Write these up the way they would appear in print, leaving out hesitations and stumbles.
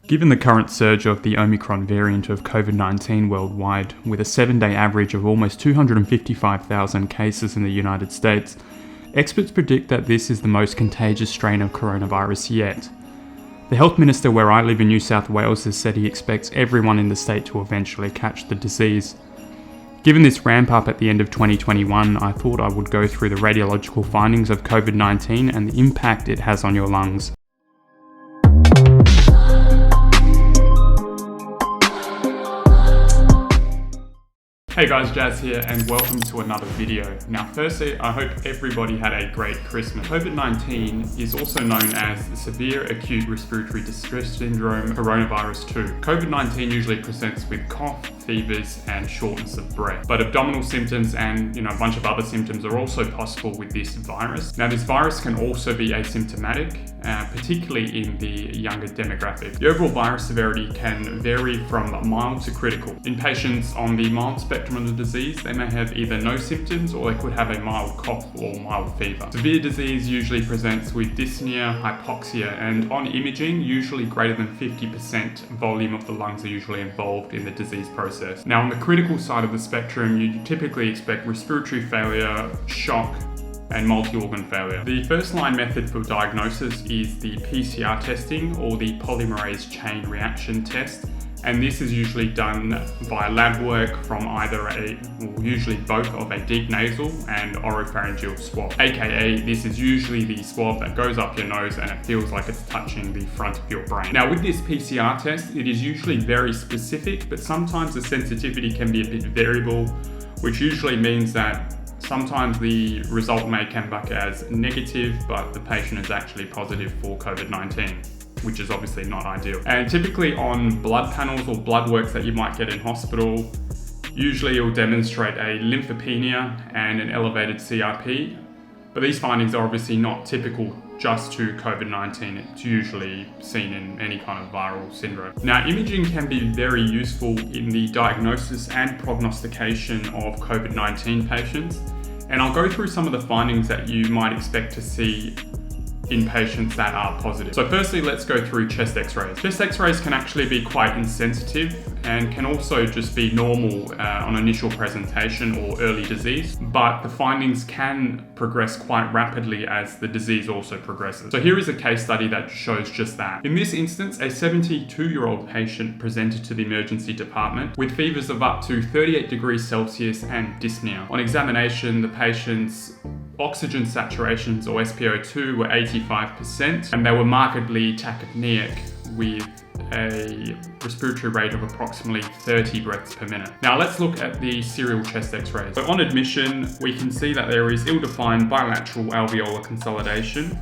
Given the current surge of the Omicron variant of COVID-19 worldwide, with a 7-day average of almost 255,000 cases in the United States, experts predict that this is the most contagious strain of coronavirus yet. The health minister where I live in New South Wales has said he expects everyone in the state to eventually catch the disease. Given this ramp up at the end of 2021, I thought I would go through the radiological findings of COVID-19 and the impact it has on your lungs. Hey guys, Jazz here and welcome to another video. Now firstly, I hope everybody had a great Christmas. COVID-19 is also known as Severe Acute Respiratory Distress Syndrome Coronavirus 2. COVID-19 usually presents with cough, fevers and shortness of breath. But abdominal symptoms and a bunch of other symptoms are also possible with this virus. Now this virus can also be asymptomatic, particularly in the younger demographic. The overall virus severity can vary from mild to critical. In patients on the mild spectrum of the disease, they may have either no symptoms or they could have a mild cough or mild fever. Severe disease usually presents with dyspnea, hypoxia, and on imaging, usually greater than 50% volume of the lungs are usually involved in the disease process. Now on the critical side of the spectrum, you typically expect respiratory failure, shock, and multi-organ failure. The first line method for diagnosis is the PCR testing or the polymerase chain reaction test. And this is usually done via lab work from either usually both of a deep nasal and oropharyngeal swab. AKA, this is usually the swab that goes up your nose and it feels like it's touching the front of your brain. Now with this PCR test, it is usually very specific, but sometimes the sensitivity can be a bit variable, which usually means that sometimes the result may come back as negative, but the patient is actually positive for COVID-19. Which is obviously not ideal. And typically on blood panels or blood works that you might get in hospital, usually it will demonstrate a lymphopenia and an elevated CRP. But these findings are obviously not typical just to COVID-19. It's usually seen in any kind of viral syndrome. Now, imaging can be very useful in the diagnosis and prognostication of COVID-19 patients. And I'll go through some of the findings that you might expect to see in patients that are positive. So firstly, let's go through chest x-rays. Chest x-rays can actually be quite insensitive and can also just be normal on initial presentation or early disease, but the findings can progress quite rapidly as the disease also progresses. So here is a case study that shows just that. In this instance, a 72-year-old patient presented to the emergency department with fevers of up to 38 degrees Celsius and dyspnea. On examination, the patient's oxygen saturations or SpO2 were 85% and they were markedly tachypneic with a respiratory rate of approximately 30 breaths per minute. Now let's look at the serial chest x-rays. So on admission, we can see that there is ill-defined bilateral alveolar consolidation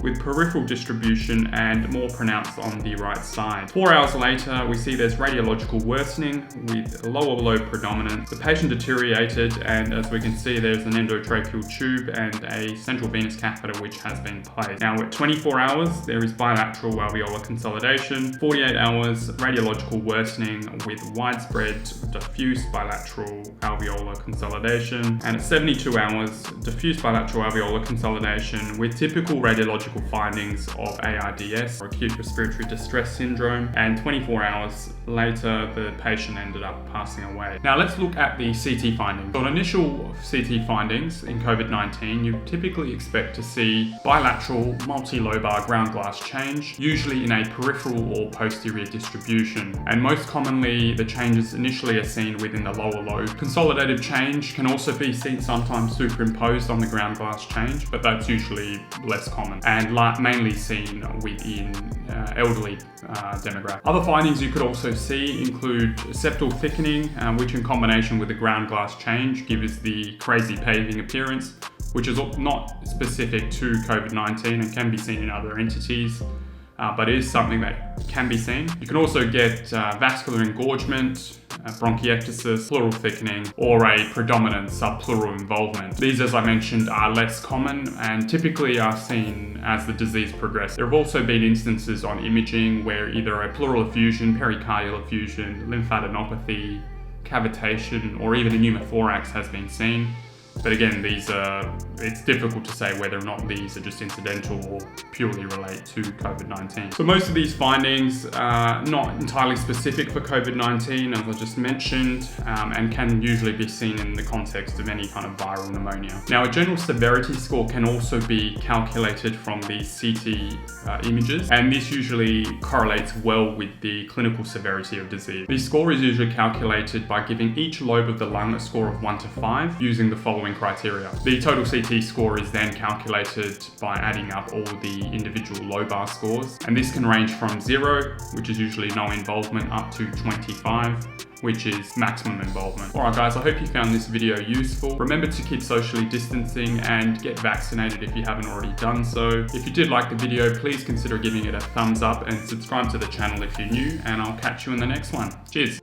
with peripheral distribution and more pronounced on the right side. 4 hours later, we see there's radiological worsening with lower lobe predominance. The patient deteriorated, and as we can see, there's an endotracheal tube and a central venous catheter which has been placed. Now at 24 hours, there is bilateral alveolar consolidation. 48 hours, radiological worsening with widespread diffuse bilateral alveolar consolidation. And at 72 hours, diffuse bilateral alveolar consolidation with typical radiological findings of ARDS, or acute respiratory distress syndrome, and 24 hours later the patient ended up passing away. Now let's look at the CT findings. On initial CT findings in COVID-19, you typically expect to see bilateral multilobar ground glass change, usually in a peripheral or posterior distribution, and most commonly the changes initially are seen within the lower lobe. Consolidative change can also be seen sometimes superimposed on the ground glass change, but that's usually less common and mainly seen within elderly demographic. Other findings you could also see include septal thickening, which in combination with the ground glass change gives the crazy paving appearance, which is not specific to COVID-19 and can be seen in other entities, but is something that can be seen. You can also get vascular engorgement, bronchiectasis, pleural thickening, or a predominant subpleural involvement. These, as I mentioned, are less common and typically are seen as the disease progresses. There have also been instances on imaging where either a pleural effusion, pericardial effusion, lymphadenopathy, cavitation, or even a pneumothorax has been seen. But again, it's difficult to say whether or not these are just incidental or purely relate to COVID-19. So most of these findings are not entirely specific for COVID-19, as I just mentioned, and can usually be seen in the context of any kind of viral pneumonia. Now, a general severity score can also be calculated from these CT images, and this usually correlates well with the clinical severity of disease. The score is usually calculated by giving each lobe of the lung a score of 1 to 5 using the following criteria. The total CT score is then calculated by adding up all the individual lobar scores, and this can range from 0, which is usually no involvement, up to 25, which is maximum involvement. Alright guys, I hope you found this video useful. Remember to keep socially distancing and get vaccinated if you haven't already done so. If you did like the video, please consider giving it a thumbs up and subscribe to the channel if you're new, and I'll catch you in the next one. Cheers!